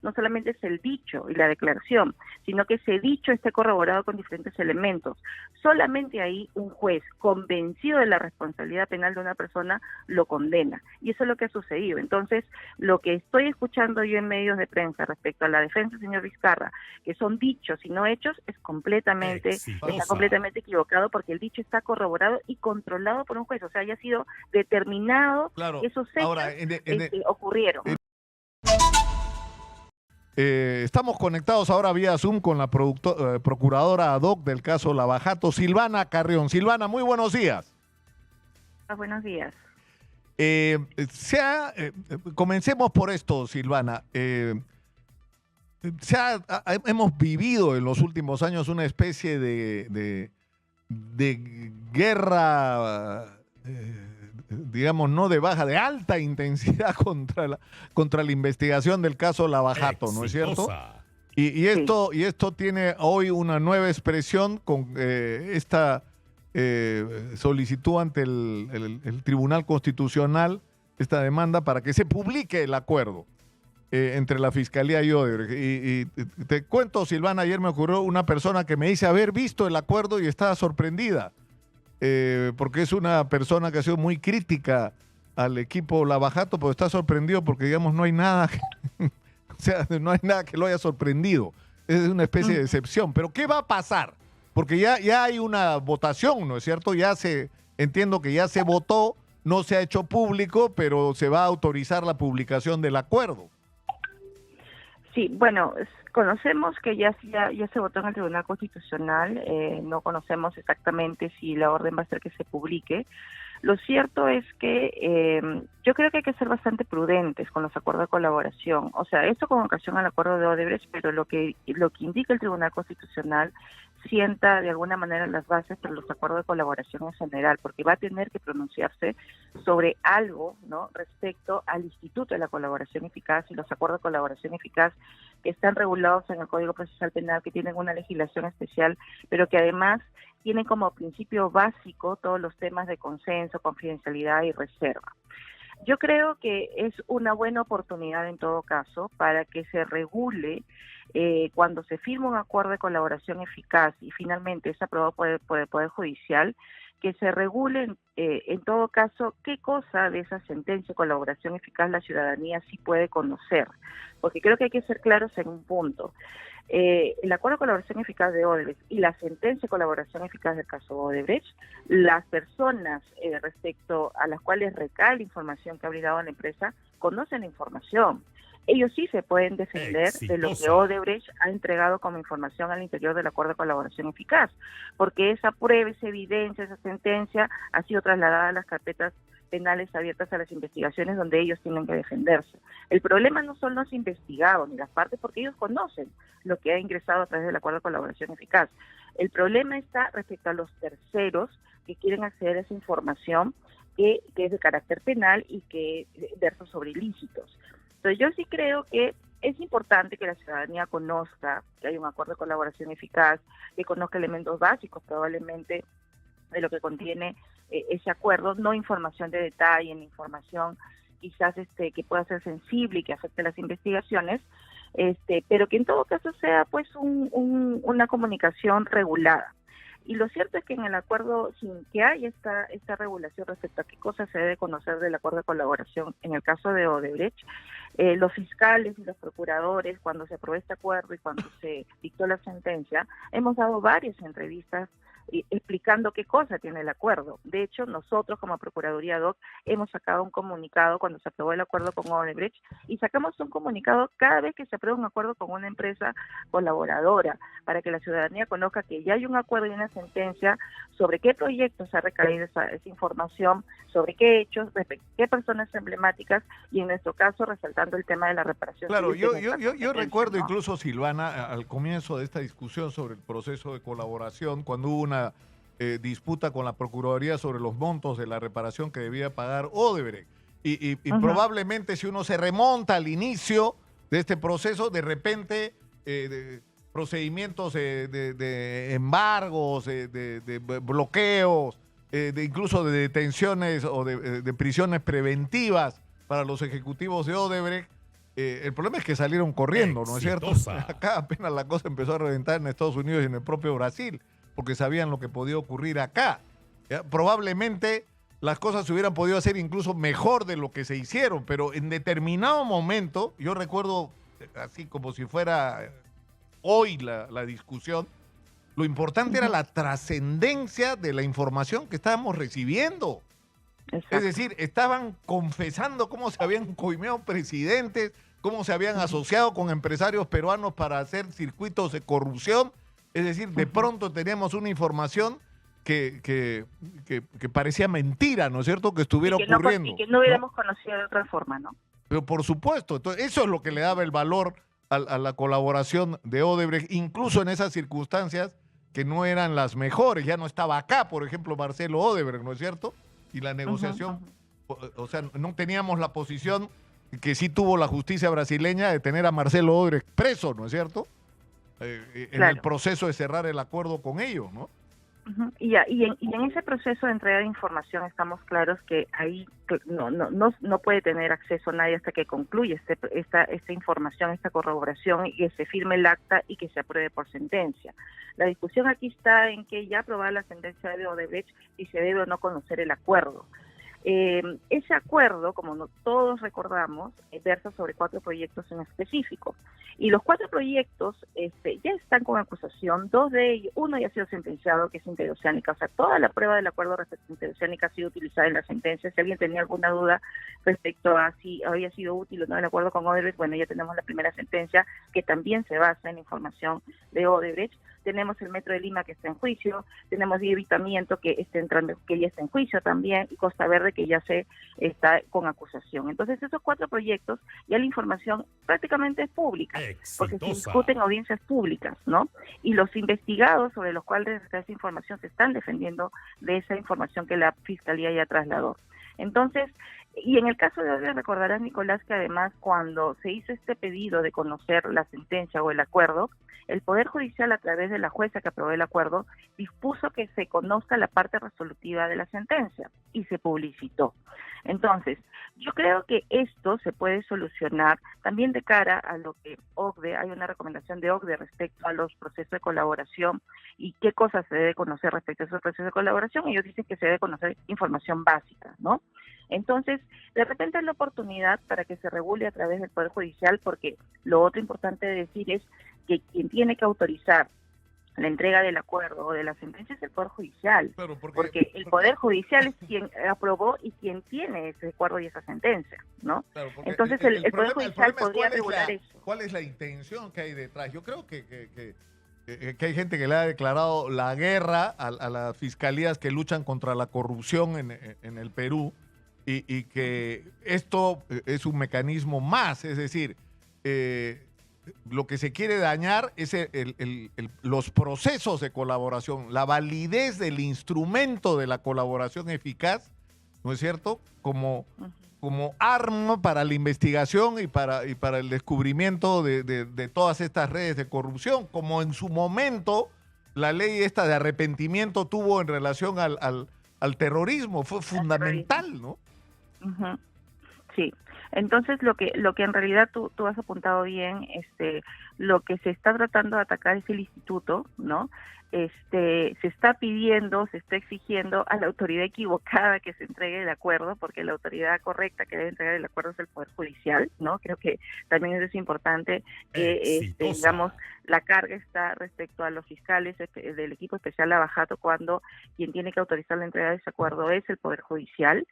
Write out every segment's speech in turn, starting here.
no solamente es el dicho y la declaración, sino que ese dicho esté corroborado con diferentes elementos. Solamente ahí un juez convencido de la responsabilidad penal de una persona lo condena. Y eso es lo que ha sucedido. Entonces, lo que estoy escuchando yo en medios de prensa respecto a la defensa del señor Vizcarra, que son dichos y no hechos, está completamente equivocado, porque el dicho está corroborado y controlado por un juez. O sea, haya sido determinado Claro. que esos hechos Ahora, ocurrieron. Estamos conectados ahora vía Zoom con la procuradora ad hoc del caso Lavajato, Silvana Carrión. Silvana, muy buenos días. Buenos días. Comencemos por esto, Silvana. Hemos vivido en los últimos años una especie de guerra, digamos, no de baja, de alta intensidad contra la investigación del caso Lavajato, ¿no es cierto? Y esto tiene hoy una nueva expresión con esta solicitud ante el Tribunal Constitucional, esta demanda para que se publique el acuerdo entre la Fiscalía y Odebrecht. Y te cuento, Silvana, ayer me ocurrió una persona que me dice haber visto el acuerdo y estaba sorprendida, porque es una persona que ha sido muy crítica al equipo Lavajato, pero está sorprendido porque, digamos, no hay nada o sea, no hay nada que lo haya sorprendido. Es una especie de decepción. Pero ¿qué va a pasar? Porque ya hay una votación, ¿no es cierto? Entiendo que ya se votó, no se ha hecho público, pero se va a autorizar la publicación del acuerdo. Sí, bueno, conocemos que ya se votó en el Tribunal Constitucional, no conocemos exactamente si la orden va a ser que se publique. Lo cierto es que yo creo que hay que ser bastante prudentes con los acuerdos de colaboración. O sea, esto con ocasión al acuerdo de Odebrecht, pero lo que indica el Tribunal Constitucional sienta de alguna manera las bases para los acuerdos de colaboración en general, porque va a tener que pronunciarse sobre algo, ¿no?, respecto al Instituto de la Colaboración Eficaz y los acuerdos de colaboración eficaz que están regulados en el Código Procesal Penal, que tienen una legislación especial, pero que además tienen como principio básico todos los temas de consenso, confidencialidad y reserva. Yo creo que es una buena oportunidad en todo caso para que se regule cuando se firma un acuerdo de colaboración eficaz y finalmente es aprobado por el Poder Judicial, que se regule en todo caso qué cosa de esa sentencia de colaboración eficaz la ciudadanía sí puede conocer, porque creo que hay que ser claros en un punto. El acuerdo de colaboración eficaz de Odebrecht y la sentencia de colaboración eficaz del caso Odebrecht, las personas respecto a las cuales recae la información que ha brindado la empresa conocen la información. Ellos sí se pueden defender de lo que Odebrecht ha entregado como información al interior del acuerdo de colaboración eficaz, porque esa prueba, esa evidencia, esa sentencia ha sido trasladada a las carpetas penales abiertas a las investigaciones donde ellos tienen que defenderse. El problema no son los investigados ni las partes, porque ellos conocen lo que ha ingresado a través del acuerdo de colaboración eficaz. El problema está respecto a los terceros que quieren acceder a esa información que es de carácter penal y que versa sobre ilícitos. Entonces yo sí creo que es importante que la ciudadanía conozca que hay un acuerdo de colaboración eficaz, que conozca elementos básicos probablemente de lo que contiene ese acuerdo, no información de detalle, ni información quizás que pueda ser sensible y que afecte las investigaciones, pero que en todo caso sea pues una comunicación regulada. Y lo cierto es que en el acuerdo, sin que haya esta regulación respecto a qué cosas se debe conocer del acuerdo de colaboración, en el caso de Odebrecht, los fiscales y los procuradores, cuando se aprobó este acuerdo y cuando se dictó la sentencia, hemos dado varias entrevistas explicando qué cosa tiene el acuerdo. De hecho, nosotros como Procuraduría ad hoc hemos sacado un comunicado cuando se aprobó el acuerdo con Odebrecht y sacamos un comunicado cada vez que se aprueba un acuerdo con una empresa colaboradora para que la ciudadanía conozca que ya hay un acuerdo y una sentencia sobre qué proyectos ha recaído esa información, sobre qué hechos, qué personas emblemáticas y en nuestro caso resaltando el tema de la reparación. Claro, yo recuerdo, ¿no?, incluso, Silvana, al comienzo de esta discusión sobre el proceso de colaboración, cuando hubo una disputa con la Procuraduría sobre los montos de la reparación que debía pagar Odebrecht. Y probablemente si uno se remonta al inicio de este proceso, de repente procedimientos de embargos, de bloqueos, incluso de detenciones o de prisiones preventivas para los ejecutivos de Odebrecht, El problema es que salieron corriendo, ¿no es cierto? Acá apenas la cosa empezó a reventar en Estados Unidos y en el propio Brasil, porque sabían lo que podía ocurrir acá. ¿Ya? Probablemente las cosas se hubieran podido hacer incluso mejor de lo que se hicieron, pero en determinado momento, yo recuerdo, así como si fuera hoy la discusión, lo importante era la trascendencia de la información que estábamos recibiendo. Exacto. Es decir, estaban confesando cómo se habían coimeado presidentes, cómo se habían asociado con empresarios peruanos para hacer circuitos de corrupción. Es decir, de pronto teníamos una información que parecía mentira, ¿no es cierto?, que estuviera ocurriendo. Y que no hubiéramos conocido de otra forma, ¿no? Pero por supuesto, entonces, eso es lo que le daba el valor a la colaboración de Odebrecht, incluso en esas circunstancias que no eran las mejores. Ya no estaba acá, por ejemplo, Marcelo Odebrecht, ¿no es cierto? Y la negociación, o sea, no teníamos la posición que sí tuvo la justicia brasileña de tener a Marcelo Odebrecht preso, ¿no es cierto? En el proceso de cerrar el acuerdo con ellos, ¿no? Y en ese proceso de entrega de información estamos claros que ahí no puede tener acceso nadie hasta que concluya esta información, esta corroboración, y que se firme el acta y que se apruebe por sentencia. La discusión aquí está en que ya aprobada la sentencia de Odebrecht, si se debe o no conocer el acuerdo. Ese acuerdo, como todos recordamos, versa sobre 4 proyectos en específico. Y los 4 proyectos ya están con acusación. 2 de ellos, uno ya ha sido sentenciado, que es Interoceánica. O sea, toda la prueba del acuerdo respecto a Interoceánica ha sido utilizada en la sentencia. Si alguien tenía alguna duda respecto a si había sido útil o no el acuerdo con Odebrecht, bueno, ya tenemos la primera sentencia, que también se basa en información de Odebrecht. Tenemos el Metro de Lima, que está en juicio, tenemos Evitamiento, que ya está en juicio también, y Costa Verde, que ya se está con acusación. Entonces, esos 4 proyectos, ya la información prácticamente es pública, porque se discuten audiencias públicas, ¿no? Y los investigados sobre los cuales está esa información se están defendiendo de esa información que la Fiscalía ya trasladó. Entonces, y en el caso de hoy, recordarás, Nicolás, que además cuando se hizo este pedido de conocer la sentencia o el acuerdo, el Poder Judicial, a través de la jueza que aprobó el acuerdo, dispuso que se conozca la parte resolutiva de la sentencia y se publicitó. Entonces, yo creo que esto se puede solucionar también de cara a lo que OCDE, hay una recomendación de OCDE respecto a los procesos de colaboración y qué cosas se debe conocer respecto a esos procesos de colaboración. Ellos dicen que se debe conocer información básica, ¿no? Entonces, de repente es la oportunidad para que se regule a través del Poder Judicial, porque lo otro importante de decir es que quien tiene que autorizar la entrega del acuerdo o de la sentencia es el Poder Judicial, porque el Poder Judicial es quien aprobó y quien tiene ese acuerdo y esa sentencia, ¿no? Claro, entonces el Poder Judicial podría regular eso. ¿Cuál es la intención que hay detrás? Yo creo que hay gente que le ha declarado la guerra a las fiscalías que luchan contra la corrupción en el Perú, y que esto es un mecanismo más, es decir, lo que se quiere dañar es los procesos de colaboración, la validez del instrumento de la colaboración eficaz, ¿no es cierto?, como arma para la investigación y para el descubrimiento de todas estas redes de corrupción, como en su momento la ley esta de arrepentimiento tuvo en relación al terrorismo. Fue fundamental, ¿no? Sí. Entonces, lo que en realidad tú has apuntado bien, lo que se está tratando de atacar es el instituto, ¿no? Se está pidiendo, se está exigiendo a la autoridad equivocada que se entregue el acuerdo, porque la autoridad correcta que debe entregar el acuerdo es el Poder Judicial, ¿no? Creo que también eso es importante, que digamos, la carga está respecto a los fiscales del equipo especial Lavajato, cuando quien tiene que autorizar la entrega de ese acuerdo es el Poder Judicial.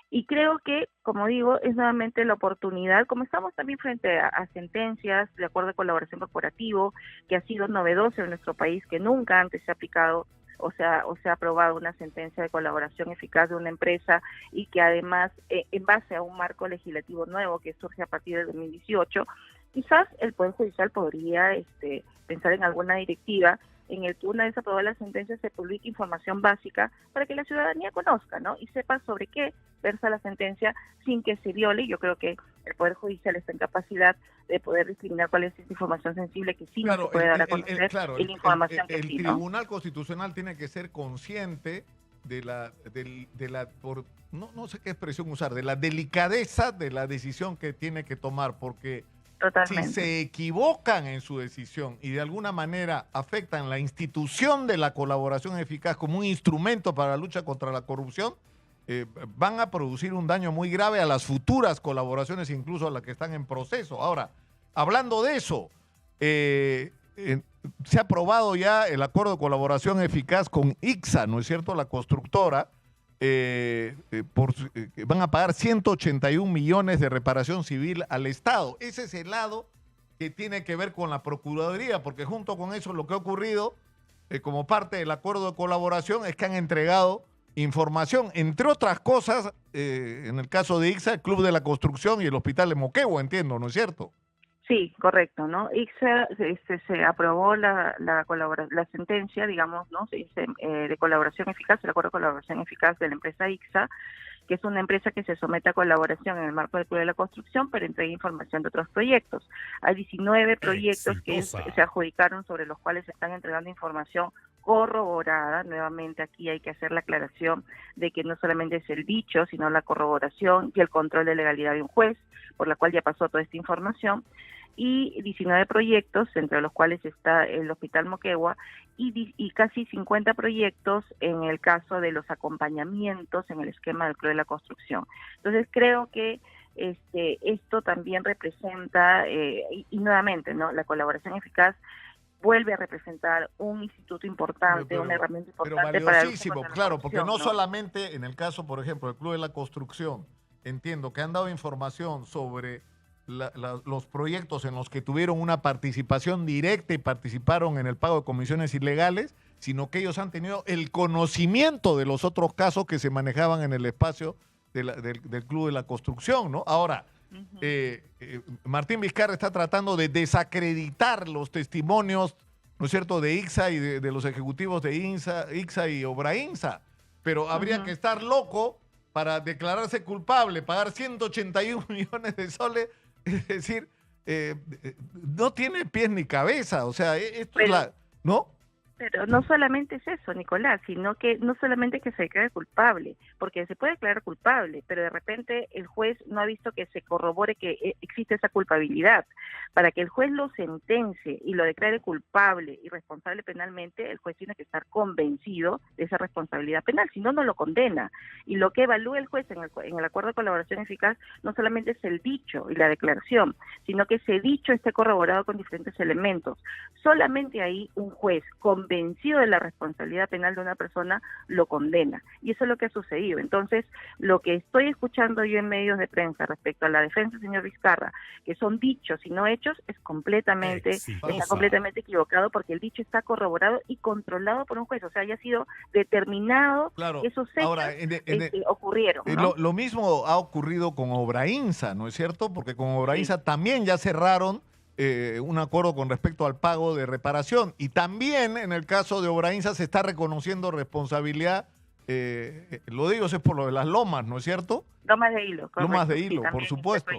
Y creo que, como digo, es nuevamente la oportunidad, como estamos también frente a sentencias de acuerdo de colaboración corporativo, que ha sido novedoso en nuestro país, que nunca antes se ha aplicado o se ha aprobado una sentencia de colaboración eficaz de una empresa, y que además, en base a un marco legislativo nuevo que surge a partir del 2018, quizás el Poder Judicial podría pensar en alguna directiva en el que una vez aprobada la sentencia se publique información básica para que la ciudadanía conozca, ¿no? Y sepa sobre qué versa la sentencia sin que se viole. Yo creo que el Poder Judicial está en capacidad de poder discriminar cuál es esa información sensible que sí no se puede dar a conocer, y la información que sí, ¿no? El Tribunal Constitucional tiene que ser consciente no sé qué expresión usar, de la delicadeza de la decisión que tiene que tomar, porque si Totalmente. se equivocan en su decisión y de alguna manera afectan la institución de la colaboración eficaz como un instrumento para la lucha contra la corrupción, van a producir un daño muy grave a las futuras colaboraciones, incluso a las que están en proceso. Ahora, hablando de eso, se ha aprobado ya el acuerdo de colaboración eficaz con ICSA, ¿no es cierto?, la constructora. Van a pagar 181 millones de reparación civil al Estado. Ese es el lado que tiene que ver con la Procuraduría, porque junto con eso lo que ha ocurrido como parte del acuerdo de colaboración es que han entregado información, entre otras cosas, en el caso de ICSA, el Club de la Construcción y el Hospital de Moquegua, entiendo, ¿no es cierto? Sí, correcto, ¿no? ICSA se aprobó la sentencia, digamos, ¿no? Se dice, de colaboración eficaz, el acuerdo de colaboración eficaz de la empresa ICSA, que es una empresa que se somete a colaboración en el marco del Club de la Construcción, pero entrega información de otros proyectos. Hay 19 proyectos que se adjudicaron sobre los cuales se están entregando información corroborada. Nuevamente aquí hay que hacer la aclaración de que no solamente es el dicho, sino la corroboración y el control de legalidad de un juez, por la cual ya pasó toda esta información, y 19 proyectos, entre los cuales está el Hospital Moquegua, y casi 50 proyectos en el caso de los acompañamientos en el esquema del Club de la Construcción. Entonces creo que esto también representa, y nuevamente, ¿no?, la colaboración eficaz vuelve a representar un instituto importante, una herramienta importante para el claro, porque no solamente en el caso, por ejemplo, del Club de la Construcción, entiendo que han dado información sobre los proyectos en los que tuvieron una participación directa y participaron en el pago de comisiones ilegales, sino que ellos han tenido el conocimiento de los otros casos que se manejaban en el espacio del Club de la Construcción, ¿no? Ahora, Martín Vizcarra está tratando de desacreditar los testimonios, ¿no es cierto?, de ICSA y de los ejecutivos de ICSA y Obrainsa, pero habría que estar loco para declararse culpable, pagar 181 millones de soles. Es decir, no tiene pies ni cabeza, o sea, esto es ¿no? Pero no solamente es eso, Nicolás, sino que no solamente que se declare culpable, porque se puede declarar culpable, pero de repente el juez no ha visto que se corrobore que existe esa culpabilidad. Para que el juez lo sentencie y lo declare culpable y responsable penalmente, el juez tiene que estar convencido de esa responsabilidad penal, si no, no lo condena. Y lo que evalúa el juez en el acuerdo de colaboración eficaz no solamente es el dicho y la declaración, sino que ese dicho esté corroborado con diferentes elementos. Solamente ahí un juez convencido de la responsabilidad penal de una persona lo condena, y eso es lo que ha sucedido. Entonces, lo que estoy escuchando yo en medios de prensa respecto a la defensa del señor Vizcarra, que son dichos y no hechos, está completamente equivocado, porque el dicho está corroborado y controlado por un juez, o sea, haya sido determinado, claro. Esos hechos ahora, ocurrieron, ¿no? Lo mismo ha ocurrido con Obrainsa, ¿no es cierto? Porque con Obrainsa también ya cerraron un acuerdo con respecto al pago de reparación, y también en el caso de Obrainsa se está reconociendo responsabilidad, lo digo, es por lo de las lomas, ¿no es cierto? Lomas de Hilo. Correcto. Lomas de Hilo, por supuesto.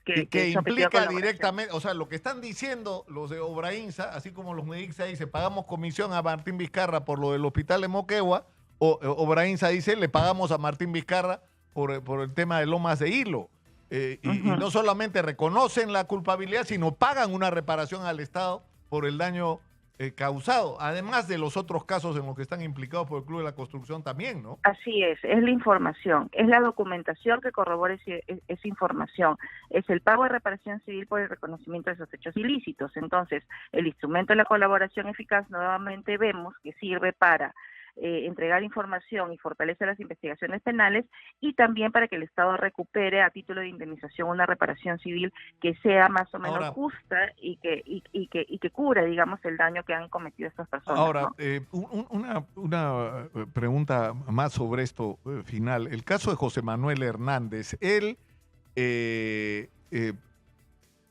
Que implica directamente, o sea, lo que están diciendo los de Obrainsa, así como los de ICSA, dice, pagamos comisión a Martín Vizcarra por lo del Hospital de Moquegua, Obrainsa dice, le pagamos a Martín Vizcarra por el tema de Lomas de Hilo. Y no solamente reconocen la culpabilidad, sino pagan una reparación al Estado por el daño causado, además de los otros casos en los que están implicados por el Club de la Construcción también, ¿no? Así es la información, es la documentación que corrobora esa información, es el pago de reparación civil por el reconocimiento de esos hechos ilícitos. Entonces, el instrumento de la colaboración eficaz nuevamente vemos que sirve para entregar información y fortalecer las investigaciones penales, y también para que el Estado recupere a título de indemnización una reparación civil que sea más o menos justa y que cubra, digamos, el daño que han cometido estas personas. Ahora, ¿no? una pregunta más sobre esto final. El caso de José Manuel Hernández, él, es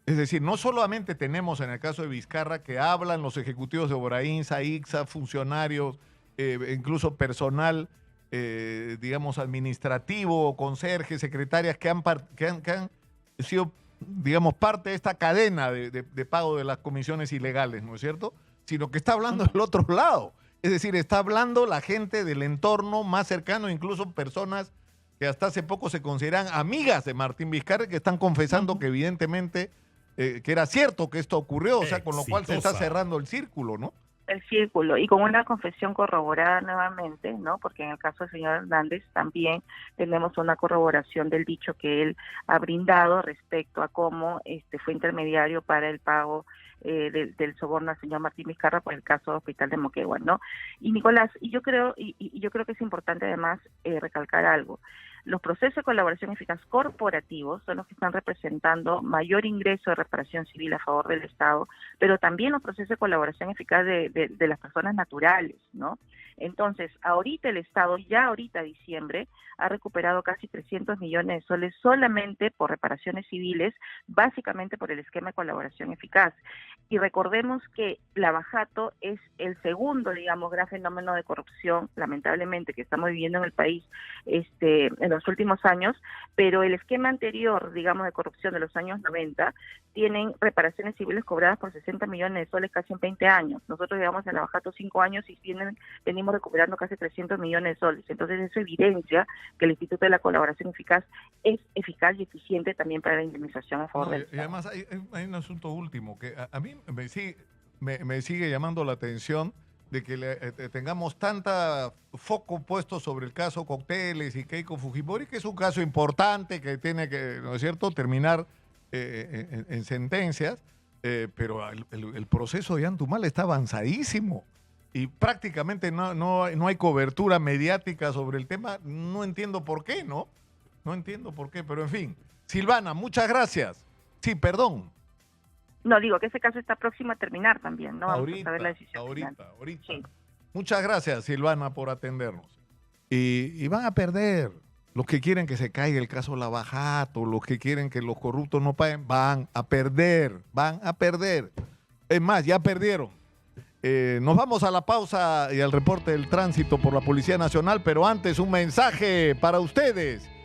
decir, no solamente tenemos en el caso de Vizcarra que hablan los ejecutivos de Obrainsa, ICSA, funcionarios, incluso personal, digamos, administrativo, conserjes, secretarias que han sido, digamos, parte de esta cadena de pago de las comisiones ilegales, ¿no es cierto? Sino que está hablando del otro lado. Es decir, está hablando la gente del entorno más cercano, incluso personas que hasta hace poco se consideran amigas de Martín Vizcarra, que están confesando que evidentemente que era cierto que esto ocurrió, o sea, con lo cual se está cerrando el círculo, ¿no? El círculo, y con una confesión corroborada nuevamente, ¿no? Porque en el caso del señor Hernández también tenemos una corroboración del dicho que él ha brindado respecto a cómo fue intermediario para el pago del soborno al señor Martín Vizcarra por el caso del Hospital de Moquegua, ¿no? Y Nicolás, yo creo que es importante además recalcar algo. Los procesos de colaboración eficaz corporativos son los que están representando mayor ingreso de reparación civil a favor del Estado, pero también los procesos de colaboración eficaz de las personas naturales, ¿no? Entonces, ahorita el Estado, ya ahorita diciembre, ha recuperado casi 300 millones de soles solamente por reparaciones civiles, básicamente por el esquema de colaboración eficaz. Y recordemos que Lavajato es el segundo, digamos, gran fenómeno de corrupción, lamentablemente, que estamos viviendo en el país en los últimos años, pero el esquema anterior, digamos, de corrupción de los años 90, tienen reparaciones civiles cobradas por 60 millones de soles casi en 20 años. Nosotros llevamos en Lavajato 5 años y venimos recuperando casi 300 millones de soles. Entonces eso evidencia que el Instituto de la Colaboración Eficaz es eficaz y eficiente también para la indemnización a favor del Estado. Y además hay un asunto último que a mí me sigue llamando la atención de que tengamos tanta foco puesto sobre el caso Cocteles y Keiko Fujimori, que es un caso importante que tiene que, ¿no es cierto?, terminar en sentencias, pero el proceso de Antumal está avanzadísimo y prácticamente no hay cobertura mediática sobre el tema. No entiendo por qué, ¿no? No entiendo por qué, pero en fin. Silvana, muchas gracias. Sí, perdón. No, digo que ese caso está próximo a terminar también, ¿no? Vamos a saber la decisión ahorita. Sí. Muchas gracias, Silvana, por atendernos. Y van a perder. Los que quieren que se caiga el caso Lavajato, los que quieren que los corruptos no paguen, van a perder. Es más, ya perdieron. Nos vamos a la pausa y al reporte del tránsito por la Policía Nacional, pero antes un mensaje para ustedes.